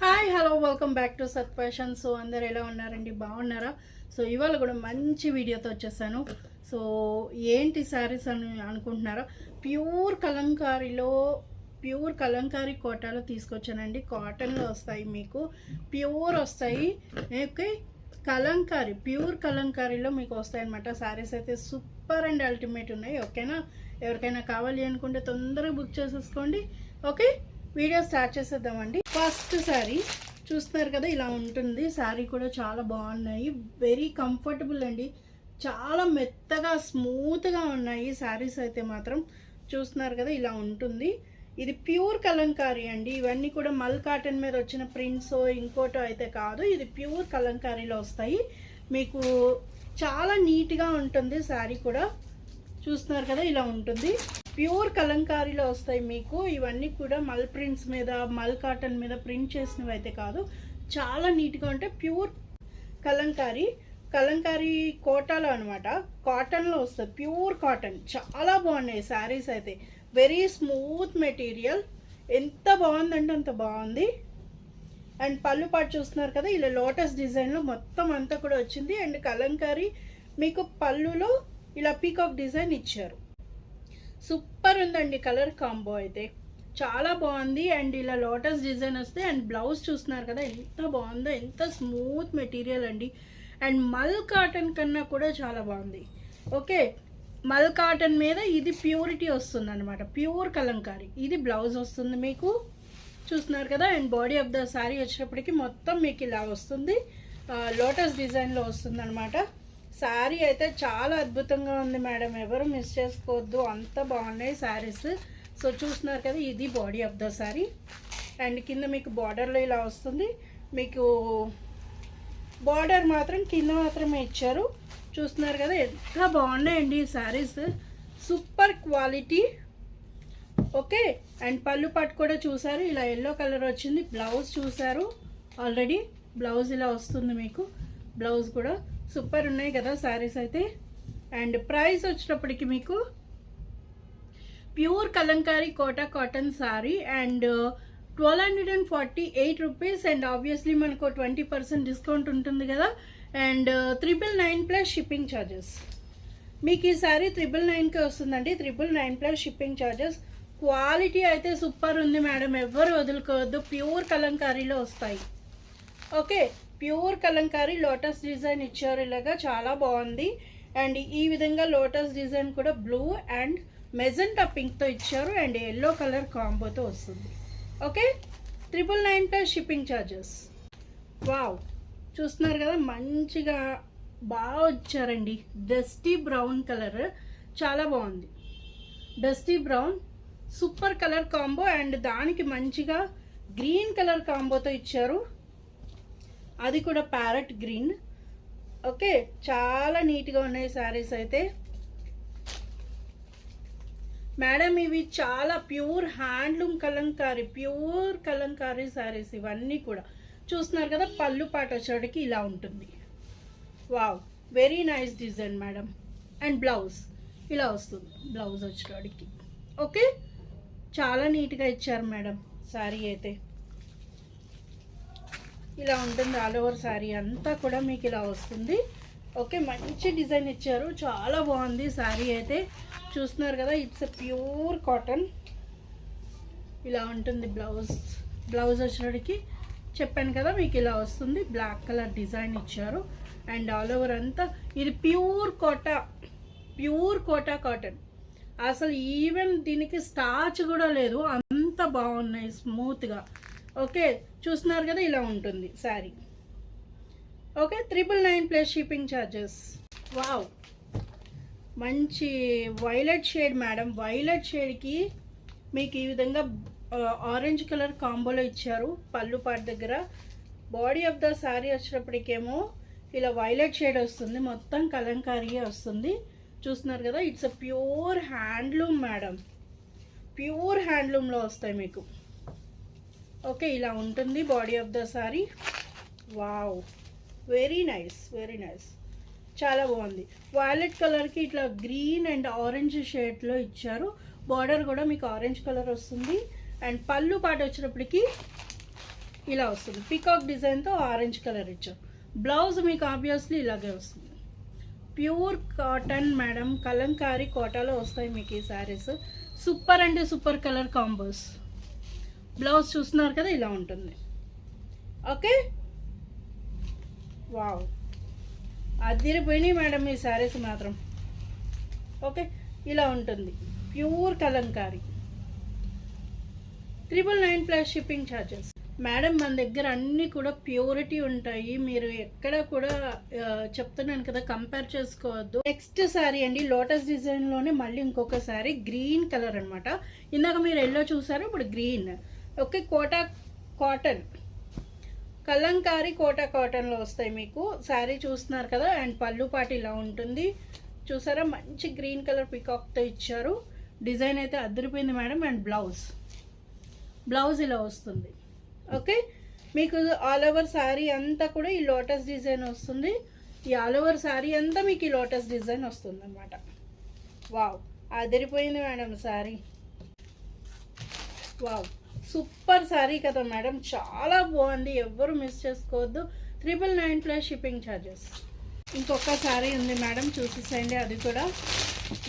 Hi hello welcome back to సత్ fashion. So అందరు ఎలా ఉన్నారండి, బాగున్నారా? సో ఇవాళ కూడా మంచి వీడియోతో వచ్చేసాను. సో ఏంటి శారీస్ అని అనుకుంటున్నారా? ప్యూర్ కలంకారీ కోటాలో తీసుకొచ్చానండి. కాటన్లో వస్తాయి, మీకు ప్యూర్ వస్తాయి. ఓకే, ప్యూర్ కలంకారీలో మీకు వస్తాయి అనమాట. శారీస్ అయితే సూపర్ అండ్ అల్టిమేట్ ఉన్నాయి. ఓకేనా? ఎవరికైనా కావాలి అనుకుంటే తొందరగా బుక్ చేసేసుకోండి. ఓకే, వీడియో స్టార్ట్ చేసేద్దామండి. ఫస్ట్ శారీ చూస్తున్నారు కదా, ఇలా ఉంటుంది. శారీ కూడా చాలా బాగున్నాయి, వెరీ కంఫర్టబుల్ అండి. చాలా మెత్తగా స్మూత్గా ఉన్నాయి శారీస్ అయితే మాత్రం. చూస్తున్నారు కదా, ఇలా ఉంటుంది. ఇది ప్యూర్ కలంకారీ అండి. ఇవన్నీ కూడా మల్ కాటన్ మీద వచ్చిన ప్రింట్స్ ఇంకోటో అయితే కాదు, ఇది ప్యూర్ కలంకారీలో వస్తాయి. మీకు చాలా నీట్గా ఉంటుంది శారీ కూడా. చూస్తున్నారు కదా, ఇలా ఉంటుంది. ప్యూర్ కలంకారీలో వస్తాయి మీకు. ఇవన్నీ కూడా మల్ ప్రింట్స్ మీద, మల్ కాటన్ మీద ప్రింట్ చేసినవి అయితే కాదు, చాలా నీట్గా ఉంటాయి. ప్యూర్ కలంకారీ కోటాలో అనమాట. కాటన్లో వస్తుంది, ప్యూర్ కాటన్. చాలా బాగున్నాయి శారీస్ అయితే. వెరీ స్మూత్ మెటీరియల్, ఎంత బాగుందంటే అంత బాగుంది. అండ్ పళ్ళు పాటు చూస్తున్నారు కదా, ఇలా లోటస్ డిజైన్లో మొత్తం అంతా కూడా వచ్చింది. అండ్ కలంకారీ మీకు పళ్ళులో ఇలా పీకాక్ డిజైన్ ఇచ్చారు. సూపర్ ఉందండి కలర్ కాంబో అయితే, చాలా బాగుంది. అండ్ ఇలా లోటస్ డిజైన్ వస్తే, అండ్ బ్లౌజ్ చూస్తున్నారు కదా ఎంత బాగుందో, ఎంత స్మూత్ మెటీరియల్ అండి. అండ్ మల్ కాటన్ కన్నా కూడా చాలా బాగుంది. ఓకే, మల్ కాటన్ మీద ఇది ప్యూరిటీ వస్తుంది అనమాట. ప్యూర్ కలంకారీ. ఇది బ్లౌజ్ వస్తుంది మీకు, చూస్తున్నారు కదా. And body of the sari వచ్చేటప్పటికి మొత్తం మీకు ఇలా వస్తుంది, లోటస్ డిజైన్లో వస్తుంది అనమాట. శారీ అయితే చాలా అద్భుతంగా ఉంది మేడం, ఎవరు మిస్ చేసుకోవద్దు, అంత బాగున్నాయి శారీస్. సో చూస్తున్నారు కదా, ఇది body of the sari. And కింద మీకు బార్డర్లో ఇలా వస్తుంది. మీకు బార్డర్ మాత్రం కింద మాత్రమే ఇచ్చారు. చూస్తున్నారు కదా, ఎంత బాగున్నాయండి ఈ saris, super quality. Okay, and పళ్ళు పట్టు కూడా చూసారు, ఇలా ఎల్లో కలర్ వచ్చింది. బ్లౌజ్ చూసారు ఆల్రెడీ, బ్లౌజ్ ఇలా వస్తుంది మీకు. బ్లౌజ్ కూడా సూపర్ ఉన్నాయి కదా శారీస్ అయితే. అండ్ ప్రైస్ వచ్చేటప్పటికి మీకు pure Kalamkari Kota cotton sari and 1248 rupees. And obviously మనకు 20% డిస్కౌంట్ ఉంటుంది కదా. And 999 plus shipping charges. మీకు ఈ శారీ 999కి వస్తుందండి. 999 ప్లస్ షిప్పింగ్ ఛార్జెస్. క్వాలిటీ అయితే సూపర్ ఉంది మేడం, ఎవ్వరు వదులుకోవద్దు. ప్యూర్ కలంకారీలో వస్తాయి. Okay, pure Kalamkari lotus design ఇచ్చారు ఇలాగా, చాలా బాగుంది. అండ్ ఈ విధంగా లోటస్ డిజైన్ కూడా బ్లూ అండ్ మెజెంటా పింక్తో ఇచ్చారు. అండ్ ఎల్లో కలర్ కాంబోతో వస్తుంది. Okay, 999 plus shipping charges. Wow, చూస్తున్నారు కదా, మంచిగా బాగా వచ్చారండి. డస్టీ బ్రౌన్ కలర్, చాలా బాగుంది. Dusty brown super colour combo. And దానికి మంచిగా గ్రీన్ కలర్ కాంబోతో ఇచ్చారు, అది కూడా ప్యారెట్ గ్రీన్. ఓకే, చాలా నీట్గా ఉన్నాయి శారీస్ అయితే మేడం. ఇవి చాలా pure handloom pure Kalamkari saris ఇవన్నీ కూడా. చూస్తున్నారు కదా, పళ్ళు పాటు వచ్చేటికి ఇలా ఉంటుంది. Wow, very nice design madam. And blouse ఇలా వస్తుంది, బ్లౌజ్ వచ్చేటికి. ఓకే, చాలా నీట్గా ఇచ్చారు మేడం శారీ అయితే. ఇలా ఉంటుంది ఆల్ ఓవర్ శారీ అంతా కూడా మీకు ఇలా వస్తుంది. ఓకే, మంచి డిజైన్ ఇచ్చారు, చాలా బాగుంది శారీ అయితే. చూస్తున్నారు కదా, ఇట్స్ ప్యూర్ కాటన్. ఇలా ఉంటుంది బ్లౌజ్ వచ్చేటికి. చెప్పాను కదా మీకు ఇలా వస్తుంది, బ్లాక్ కలర్ డిజైన్ ఇచ్చారు. అండ్ ఆల్ ఓవర్ అంతా ఇది ప్యూర్ కోటా కాటన్. అసలు ఈవెన్ దీనికి స్టార్చ్ కూడా లేదు, అంత బాగున్నాయి స్మూత్గా. ఓకే, చూస్తున్నారు కదా, ఇలా ఉంటుంది sari. Okay, 999 plus shipping charges. Wow, మంచి వైలెట్ షేడ్ మేడం. వైలెట్ షేడ్కి మీకు ఈ విధంగా ఆరెంజ్ కలర్ కాంబోలో ఇచ్చారు పళ్ళు పాటు దగ్గర. బాడీ ఆఫ్ ద శారీ వచ్చేటప్పటికేమో ఇలా వైలెట్ షేడ్ వస్తుంది, మొత్తం కలంకారీయే వస్తుంది. చూస్తున్నారు కదా, it's a pure handloom madam, pure హ్యాండ్లూమ్లో వస్తాయి మీకు. ఓకే, ఇలా ఉంటుంది body of the sari. Wow, very nice, very nice, చాలా బాగుంది. వైలెట్ కలర్కి ఇట్లా గ్రీన్ అండ్ ఆరెంజ్ షేడ్లో ఇచ్చారు. బార్డర్ కూడా మీకు ఆరెంజ్ కలర్ వస్తుంది. అండ్ పళ్ళు పాటు వచ్చేటప్పటికి ఇలా వస్తుంది. పీకాక్ డిజైన్తో ఆరెంజ్ కలర్ ఇచ్చారు. బ్లౌజ్ మీకు ఆబ్వియస్లీ ఇలాగే వస్తుంది. ప్యూర్ కాటన్ మేడం, కలంకారీ కోటాలో వస్తాయి మీకు ఈ శారీస్. సూపర్ అంటే సూపర్ కలర్ కాంబోస్. బ్లౌజ్ చూస్తున్నారు కదా, ఇలా ఉంటుంది. ఓకే, వావ్, అదిరిపోయినాయి మేడం ఈ శారీస్ మాత్రం. ఓకే, ఇలా ఉంటుంది pure Kalamkari. 999 plus shipping charges. Madam మన దగ్గర అన్నీ కూడా ప్యూరిటీ ఉంటాయి. మీరు ఎక్కడ కూడా చెప్తున్నాను కదా, కంపేర్ చేసుకోవద్దు. నెక్స్ట్ శారీ అండి, లోటస్ డిజైన్లోనే మళ్ళీ ఇంకొక శారీ, గ్రీన్ కలర్ అనమాట. ఇందాక మీరు ఎల్లో చూసారు, ఇప్పుడు green. Okay, Kota cotton, Kalamkari Kota కాటన్లో వస్తాయి మీకు. శారీ చూస్తున్నారు కదా, అండ్ పళ్ళు పాటు ఇలా ఉంటుంది. చూసారా, మంచి గ్రీన్ కలర్ పికాక్తో ఇచ్చారు. డిజైన్ అయితే అదిరిపోయింది మేడం. అండ్ బ్లౌజ్ ఇలా వస్తుంది. ఓకే, మీకు ఆల్ ఓవర్ శారీ అంతా కూడా ఈ లోటస్ డిజైన్ వస్తుంది. ఈ ఆల్ ఓవర్ శారీ అంతా మీకు ఈ లోటస్ డిజైన్ వస్తుంది అనమాట. వావ్, అదిరిపోయింది madam sari. Wow, super sari కదా మేడం, చాలా బాగుంది. ఎవ్వరు మిస్ చేసుకోవద్దు. 999 ప్లస్ షిప్పింగ్ ఛార్జెస్. ఇంకొక శారీ ఉంది మేడం, చూసేసేయండి. అది కూడా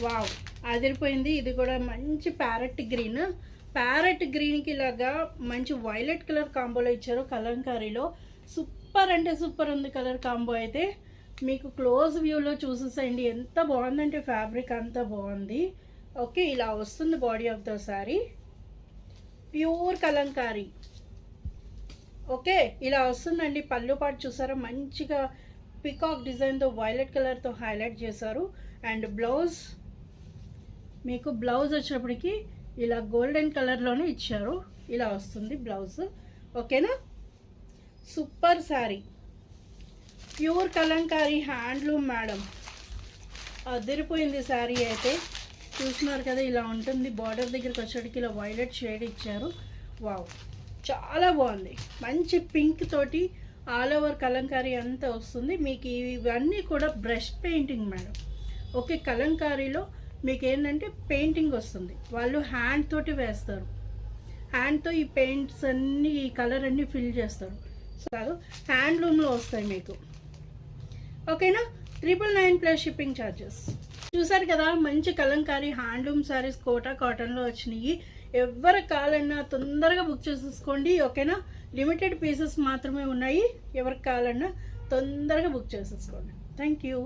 వావ్, అదిరిపోయింది. ఇది కూడా మంచి ప్యారెట్ గ్రీన్కి ఇలాగా మంచి వైలెట్ కలర్ కాంబోలో ఇచ్చారు కలంకారీలో. సూపర్ అంటే సూపర్ ఉంది కలర్ కాంబో అయితే. మీకు క్లోజ్ వ్యూలో చూసేసేయండి, ఎంత బాగుందంటే ఫ్యాబ్రిక్ అంత బాగుంది. ఓకే, ఇలా వస్తుంది body of the sari, pure Kalamkari. Okay, ఇలా వస్తుందండి. పళ్ళు పాటు చూసారా, మంచిగా పికాక్ డిజైన్తో వైలెట్ కలర్తో హైలైట్ చేశారు. అండ్ మీకు బ్లౌజ్ వచ్చేటప్పటికి ఇలా గోల్డెన్ కలర్లోనే ఇచ్చారు. ఇలా వస్తుంది బ్లౌజ్. ఓకేనా, super sari, pure Kalamkari handloom madam. అదిరిపోయింది శారీ అయితే. చూస్తున్నారు కదా, ఇలా ఉంటుంది. బార్డర్ దగ్గరికి వచ్చేటికి ఇలా వైలెట్ షేడ్ ఇచ్చారు. వావ్, చాలా బాగుంది. మంచి పింక్ తోటి ఆల్ ఓవర్ కలంకారీ అంతా వస్తుంది మీకు. ఇవన్నీ కూడా బ్రష్ పెయింటింగ్ మేడం. ఓకే, కలంకారీలో మీకు ఏంటంటే పెయింటింగ్ వస్తుంది, వాళ్ళు హ్యాండ్ తోటి వేస్తారు. హ్యాండ్తో ఈ పెయింట్స్ అన్నీ, ఈ కలర్ అన్నీ ఫిల్ చేస్తారు. సో కాదు, హ్యాండ్లూమ్లో వస్తాయి మీకు. ఓకేనా, 999 ప్లస్ షిప్పింగ్ ఛార్జెస్. చూసారు కదా, మంచి కలంకారీ హ్యాండ్లూమ్ శారీస్ కోటా కాటన్లో వచ్చినాయి. ఎవరికి కావాలన్నా తొందరగా బుక్ చేసేసుకోండి. ఓకేనా, లిమిటెడ్ పీసెస్ మాత్రమే ఉన్నాయి. ఎవరికి కావాలన్నా తొందరగా బుక్ చేసేసుకోండి. Thank you.